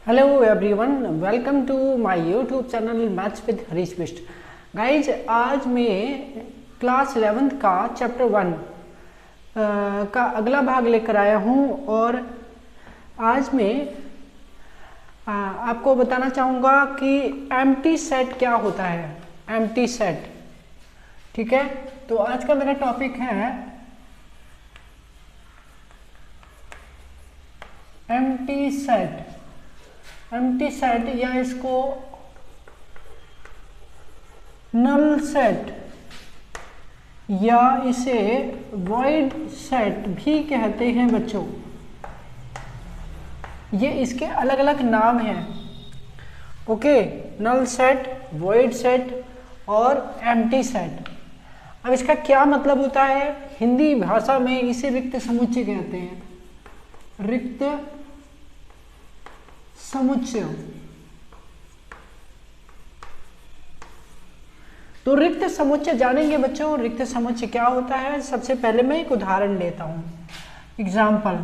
Hello everyone, welcome to my YouTube channel maths with Harish Bisht. Guys, आज मैं class 11th का chapter 1 का अगला भाग लेकर आया हूँ और आज मैं आपको बताना चाहूँगा कि एम्प्टी सेट क्या होता है। एम्प्टी सेट, ठीक है। तो आज का मेरा टॉपिक है एम्प्टी सेट। एम्प्टी सेट या इसको नल सेट या इसे वॉइड सेट भी कहते हैं बच्चों। ये इसके अलग अलग नाम हैं। Okay, null set, void set और एम्प्टी सेट। अब इसका क्या मतलब होता है? हिंदी भाषा में इसे रिक्त समुच्चय कहते हैं। रिक्त समुच्चय। तो रिक्त समुच्चय जानेंगे बच्चों। रिक्त समुच्चय क्या होता है? सबसे पहले मैं एक उदाहरण लेता हूं। एग्जाम्पल,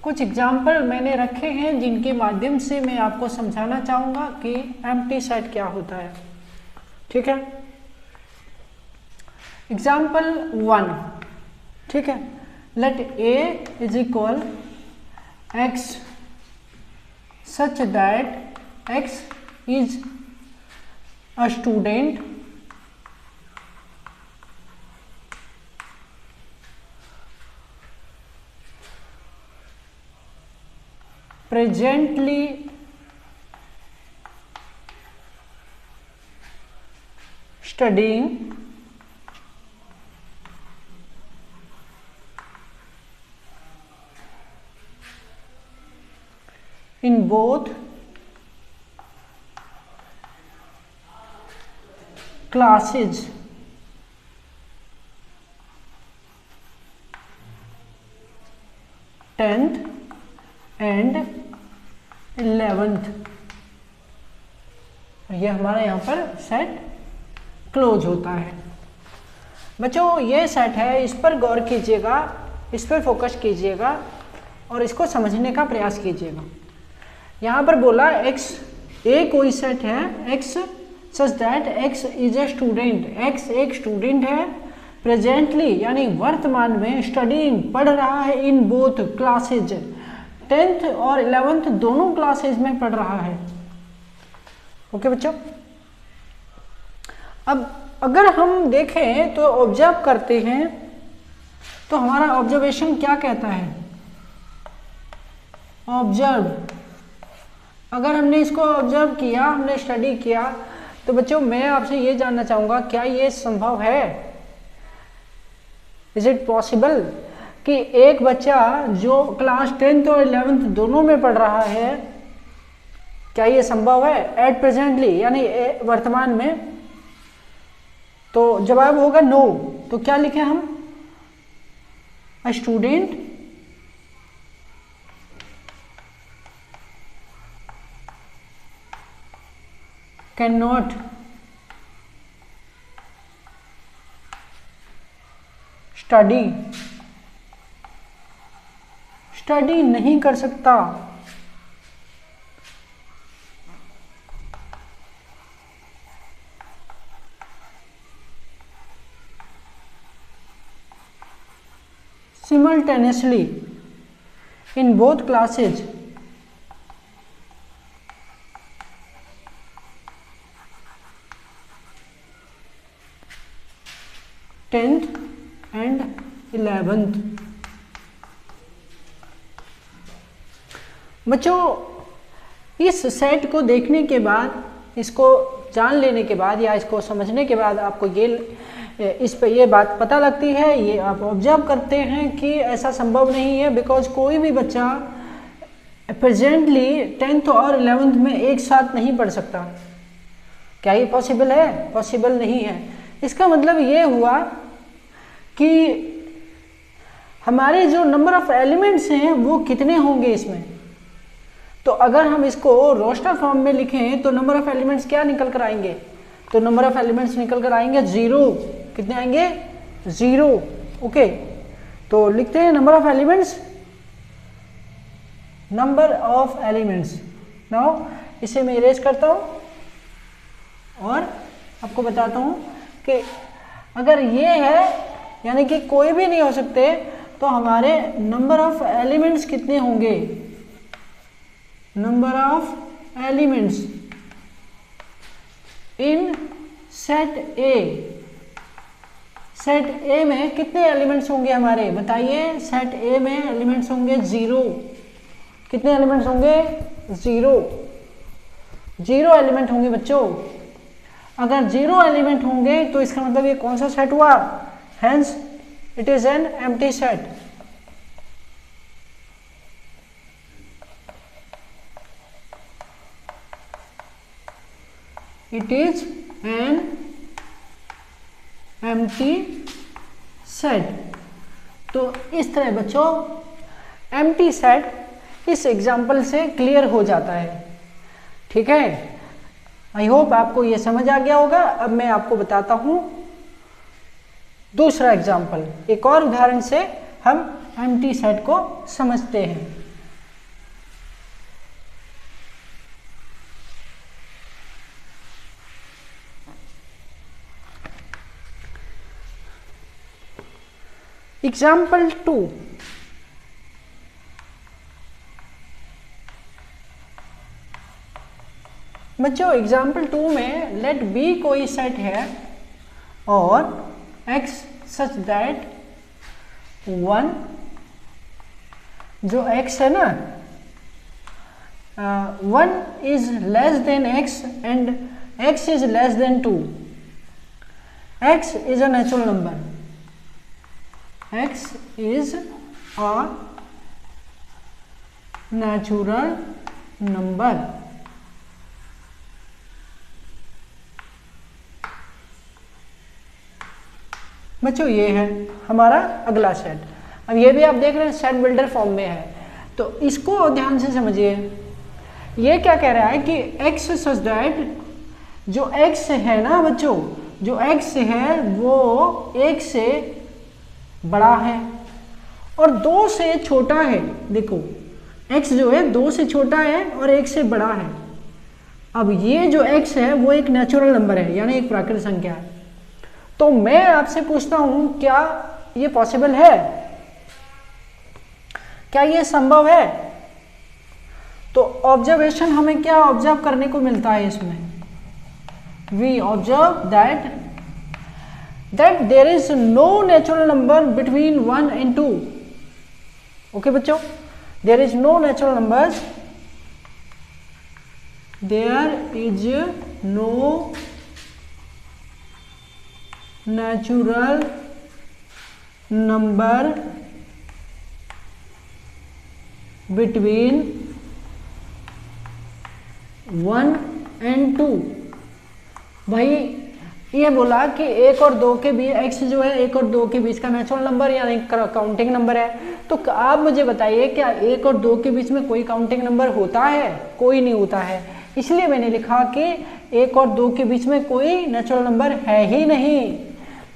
कुछ एग्जाम्पल मैंने रखे हैं जिनके माध्यम से मैं आपको समझाना चाहूंगा कि एम्प्टी सेट क्या होता है। ठीक है। एग्जाम्पल 1, ठीक है। Let A is equal x such that x is a student presently studying in both classes tenth and 11th। ये हमारा यहाँ पर सेट क्लोज होता है बच्चों। ये सेट है, इस पर गौर कीजिएगा, इस पर फोकस कीजिएगा और इसको समझने का प्रयास कीजिएगा। यहाँ पर बोला x ए कोई सेट है, x such that x is a student. x एक स्टूडेंट है, प्रेजेंटली यानी वर्तमान में स्टडीइंग पढ़ रहा है, इन बोथ क्लासेज 10th और 11th दोनों क्लासेज में पढ़ रहा है। ओके बच्चों, अब अगर हम देखें तो ऑब्जर्व करते हैं तो हमारा ऑब्जर्वेशन क्या कहता है? ऑब्जर्व। अगर हमने इसको ऑब्जर्व किया, हमने स्टडी किया, तो बच्चों मैं आपसे ये जानना चाहूँगा, क्या ये संभव है? इज इट पॉसिबल कि एक बच्चा जो क्लास 10th और 11th दोनों में पढ़ रहा है, क्या ये संभव है एट प्रेजेंटली यानी वर्तमान में? तो जवाब होगा नो। तो क्या लिखे हम? अ स्टूडेंट cannot स्टडी नहीं कर सकता simultaneously in both classes tenth and 11th। बच्चों इस सेट को देखने के बाद, इसको जान लेने के बाद या इसको समझने के बाद आपको इस पे ये बात पता लगती है, ये आप ऑब्जर्व करते हैं कि ऐसा संभव नहीं है। बिकॉज कोई भी बच्चा प्रेजेंटली 10th और 11th में एक साथ नहीं पढ़ सकता। क्या ये पॉसिबल है? पॉसिबल नहीं है। इसका मतलब ये हुआ कि हमारे जो नंबर ऑफ एलिमेंट्स हैं वो कितने होंगे इसमें। तो अगर हम इसको रोस्टर फॉर्म में लिखें तो नंबर ऑफ एलिमेंट्स क्या निकल कर आएंगे? तो नंबर ऑफ एलिमेंट्स निकल कर आएंगे 0। कितने आएंगे? 0। ओके, तो लिखते हैं number of elements number of elements. Now इसे मैं इरेज करता हूँ और आपको बताता हूँ कि अगर ये है यानी कि कोई भी नहीं हो सकते, तो हमारे नंबर ऑफ एलिमेंट्स कितने होंगे? Number of elements in set A, set ए में कितने एलिमेंट्स होंगे हमारे? बताइए। सेट ए में एलिमेंट्स होंगे 0। कितने एलिमेंट्स होंगे? 0। 0 एलिमेंट होंगे बच्चों। अगर 0 एलिमेंट होंगे तो इसका मतलब ये कौन सा सेट हुआ? Hence it is an empty set. It is an empty set. तो इस तरह बच्चों एम्प्टी सेट इस एग्जाम्पल से क्लियर हो जाता है। ठीक है, आई होप आपको ये समझ आ गया होगा। अब मैं आपको बताता हूं दूसरा एग्जाम्पल। एक और उदाहरण से हम एम्प्टी सेट को समझते हैं। एग्जाम्पल 2। बच्चों एग्जाम्पल 2 में लेट बी कोई सेट है और x सच दैट 1, जो x है ना 1 is less than x and x is less than 2। x is a natural number, x is a natural number। बच्चों ये है हमारा अगला सेट। अब ये भी आप देख रहे हैं सेट बिल्डर फॉर्म में है, तो इसको ध्यान से समझिए। ये क्या कह रहा है कि x सच दैट जो x है ना बच्चों, जो x है वो 1 से बड़ा है और 2 से छोटा है। देखो x जो है 2 से छोटा है और 1 से बड़ा है। अब ये जो x है वो एक नेचुरल नंबर है, यानी एक प्राकृतिक संख्या है। तो मैं आपसे पूछता हूं क्या ये पॉसिबल है? क्या ये संभव है? तो ऑब्जर्वेशन हमें क्या ऑब्जर्व करने को मिलता है इसमें? We observe that there is no natural number between 1 and 2। Okay बच्चों, there is no natural numbers, there is no natural number between 1 and 2। भाई ये बोला कि 1 और 2 के बीच x जो है 1 और 2 के बीच का नेचुरल नंबर यानी काउंटिंग नंबर है। तो आप मुझे बताइए क्या 1 और 2 के बीच में कोई काउंटिंग नंबर होता है? कोई नहीं होता है। इसलिए मैंने लिखा कि 1 और 2 के बीच में कोई नेचुरल नंबर है ही नहीं।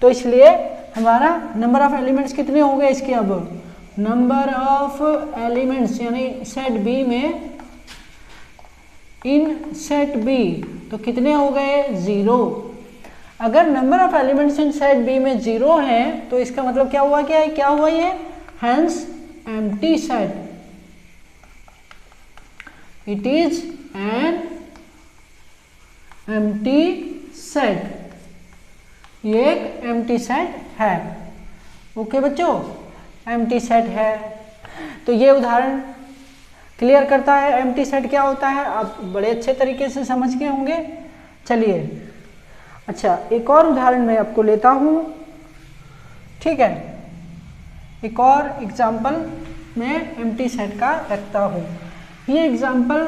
तो इसलिए हमारा नंबर ऑफ एलिमेंट्स कितने हो गए इसके? अब नंबर ऑफ एलिमेंट्स यानी सेट बी में, इन सेट बी तो कितने हो गए? 0। अगर number of elements in set B में 0 है तो इसका मतलब क्या हुआ? क्या हुआ ये? Hence empty set. It is an empty set. ये एक एम्प्टी सेट है। ओके बच्चों, एम्प्टी सेट है। तो ये उदाहरण क्लियर करता है एम्प्टी सेट क्या होता है। आप बड़े अच्छे तरीके से समझ गए होंगे। चलिए अच्छा, एक और उदाहरण मैं आपको लेता हूँ। ठीक है, एक और एग्जाम्पल मैं एम्प्टी सेट का रखता हूँ। ये एग्जाम्पल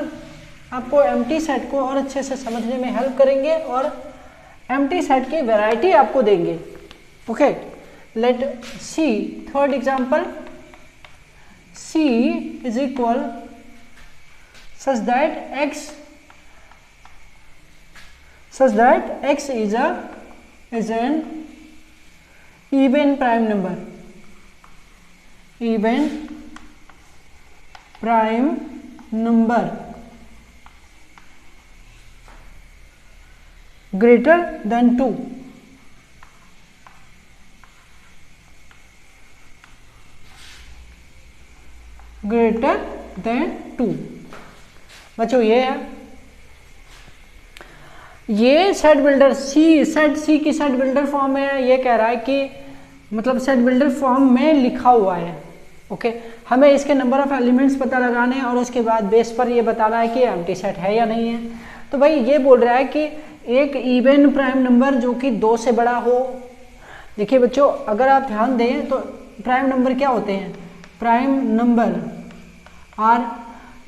आपको एम्प्टी सेट को और अच्छे से समझने में हेल्प करेंगे और एम्प्टी सेट की वैरायटी आपको देंगे। Okay, let see third example. C is equal such that x is an even prime number, even prime number greater than 2, greater than 2। बच्चों ये है, ये सेट बिल्डर सेट सी की सेट बिल्डर फॉर्म है। ये कह रहा है कि मतलब सेट बिल्डर फॉर्म में लिखा हुआ है। ओके, हमें इसके नंबर ऑफ एलिमेंट्स पता लगाने हैं और उसके बाद बेस पर ये बताना है कि एम्प्टी सेट है या नहीं है। तो भाई ये बोल रहा है कि एक इवन प्राइम नंबर जो कि 2 से बड़ा हो। देखिए बच्चों, अगर आप ध्यान दें तो प्राइम नंबर क्या होते हैं? प्राइम नंबर आर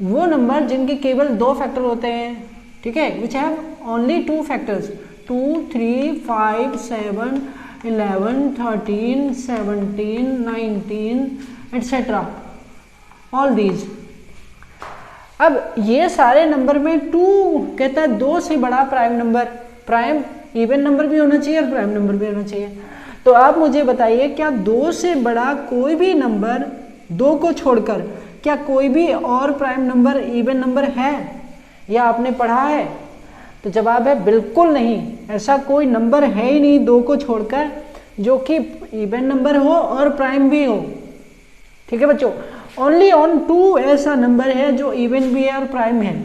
वो नंबर जिनके केवल 2 फैक्टर होते हैं, ठीक है, which have only 2 factors, 2, 3, 5, 7, 11, 13, 17, 19 etcetera, all these. अब ये सारे नंबर में 2 कहता है 2 से बड़ा prime number, prime even number भी होना चाहिए और प्राइम नंबर भी होना चाहिए। तो आप मुझे बताइए, क्या 2 से बड़ा कोई भी नंबर, 2 को छोड़कर क्या कोई भी और प्राइम नंबर इवन नंबर है या आपने पढ़ा है? तो जवाब है बिल्कुल नहीं। ऐसा कोई नंबर है ही नहीं 2 को छोड़कर जो कि इवन नंबर हो और प्राइम भी हो। ठीक है बच्चों, ओनली ऑन 2 ऐसा नंबर है जो इवन भी है और प्राइम है।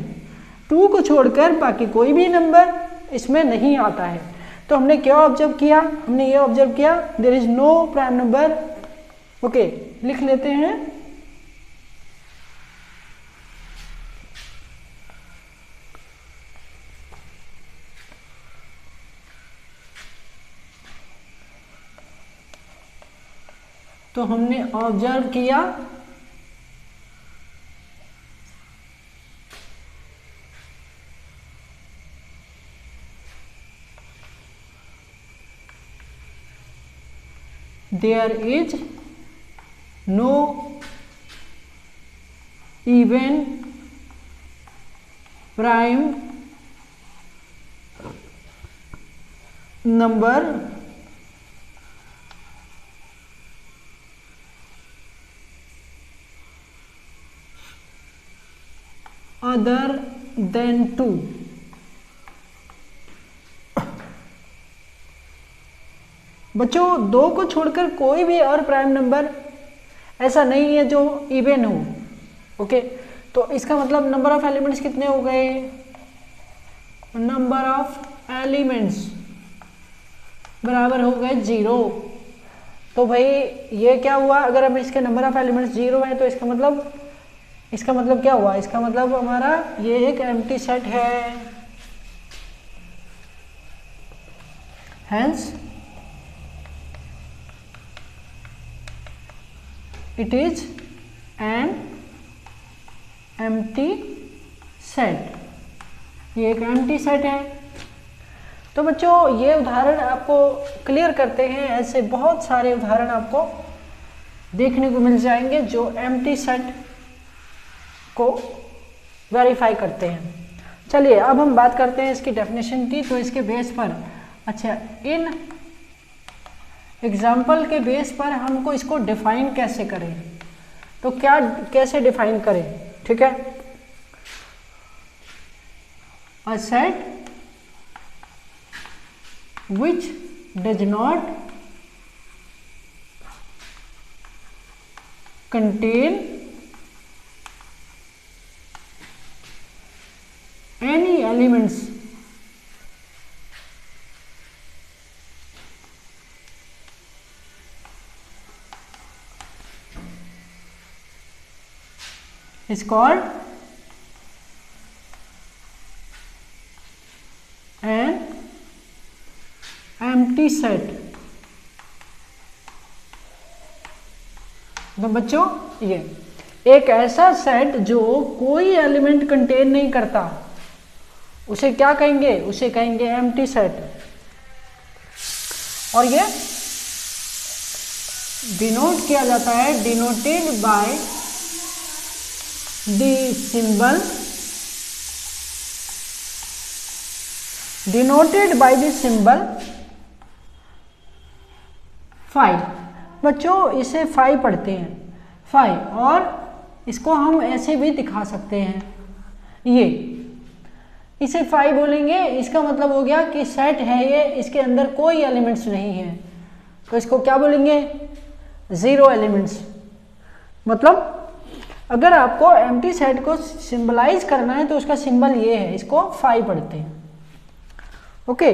2 को छोड़कर बाकी कोई भी नंबर इसमें नहीं आता है। तो हमने क्या ऑब्जर्व किया? हमने ये ऑब्जर्व किया there is no prime number. Okay, लिख लेते हैं। तो हमने ऑब्जर्व किया there is no even prime number other than 2। बच्चों, 2 को छोड़कर कोई भी और प्राइम नंबर ऐसा नहीं है जो इवन हो। ओके, तो इसका मतलब नंबर ऑफ एलिमेंट्स कितने हो गए? नंबर ऑफ एलिमेंट्स बराबर हो गए 0। तो भाई ये क्या हुआ? अगर अब इसके नंबर ऑफ एलिमेंट्स 0 है तो इसका मतलब क्या हुआ? इसका मतलब हमारा ये एक एम्प्टी सेट है। Hence it is an empty set। ये एक empty set है। तो बच्चों ये उदाहरण आपको क्लियर करते हैं। ऐसे बहुत सारे उदाहरण आपको देखने को मिल जाएंगे जो empty set को वेरीफाई करते हैं। चलिए अब हम बात करते हैं इसकी डेफिनेशन की। तो इसके बेस पर, अच्छा, इन एग्जाम्पल के बेस पर हमको इसको डिफाइन कैसे करें? तो क्या कैसे डिफाइन करें? ठीक है, a set which does not contain any elements is called an empty set। तो बच्चों ये एक ऐसा सेट जो कोई एलिमेंट कंटेन नहीं करता, उसे क्या कहेंगे? उसे कहेंगे empty set। और ये डिनोट किया जाता है, denoted by the symbol, denoted by the symbol phi। बच्चों इसे phi पढ़ते हैं, phi। और इसको हम ऐसे भी दिखा सकते हैं, ये इसे फाई बोलेंगे, इसका मतलब हो गया कि सेट है ये, इसके अंदर कोई एलिमेंट्स नहीं है, तो इसको क्या बोलेंगे, जीरो एलिमेंट्स। मतलब अगर आपको एम्प्टी सेट को सिंबलाइज करना है तो उसका सिंबल ये है, इसको फाई पढ़ते हैं। ओके,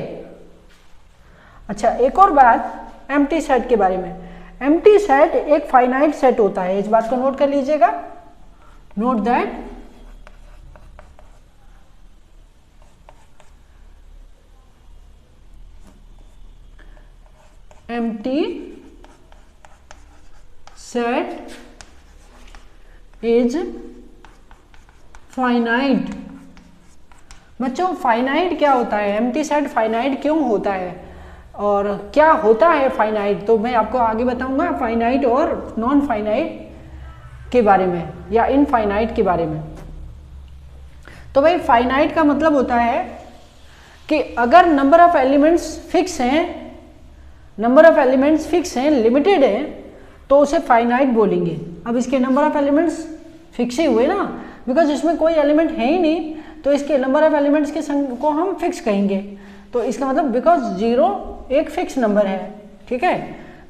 अच्छा एक और बात एम्प्टी सेट के बारे में। एम्प्टी सेट एक फाइनाइट सेट होता है, इस बात को नोट कर लीजिएगा, note that empty set is finite. बच्चों फाइनाइट क्या होता है, एम्प्टी सेट फाइनाइट क्यों होता है और क्या होता है फाइनाइट, तो मैं आपको आगे बताऊंगा फाइनाइट और नॉन फाइनाइट के बारे में या इनफाइनाइट के बारे में। तो भाई फाइनाइट का मतलब होता है कि अगर नंबर ऑफ एलिमेंट्स फिक्स हैं, नंबर ऑफ एलिमेंट्स फिक्स हैं, लिमिटेड है, तो उसे फाइनाइट बोलेंगे। अब इसके नंबर ऑफ एलिमेंट्स फिक्स ही हुए ना, बिकॉज इसमें कोई एलिमेंट है ही नहीं, तो इसके नंबर ऑफ एलिमेंट्स के संग को हम फिक्स कहेंगे। तो इसका मतलब बिकॉज जीरो एक फिक्स नंबर है, ठीक है,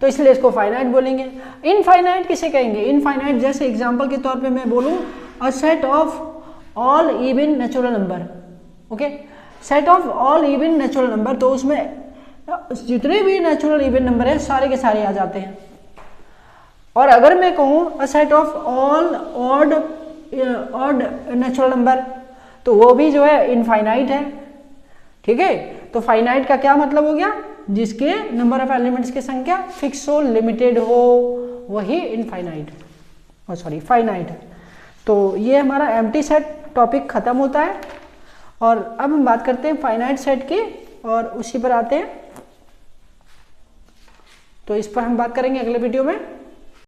तो इसलिए इसको फाइनाइट बोलेंगे। इनफाइनाइट किसे कहेंगे, इनफाइनाइट जैसे एग्जांपल के तौर पे मैं बोलूँ a set of all even natural number. Okay, set of all even natural number, तो उसमें जितने भी नेचुरल इवन नंबर है सारे के सारे आ जाते हैं। और अगर मैं कहूँ a set of all odd natural number, तो वो भी जो है इनफाइनाइट है, ठीक है। तो फाइनाइट का क्या मतलब हो गया, जिसके नंबर ऑफ एलिमेंट्स की संख्या फिक्स हो, लिमिटेड हो, वही इनफाइनाइट, सॉरी फाइनाइट है। तो ये हमारा एम्प्टी सेट टॉपिक खत्म होता है और अब हम बात करते हैं फाइनाइट सेट की और उसी पर आते हैं, तो इस पर हम बात करेंगे अगले वीडियो में।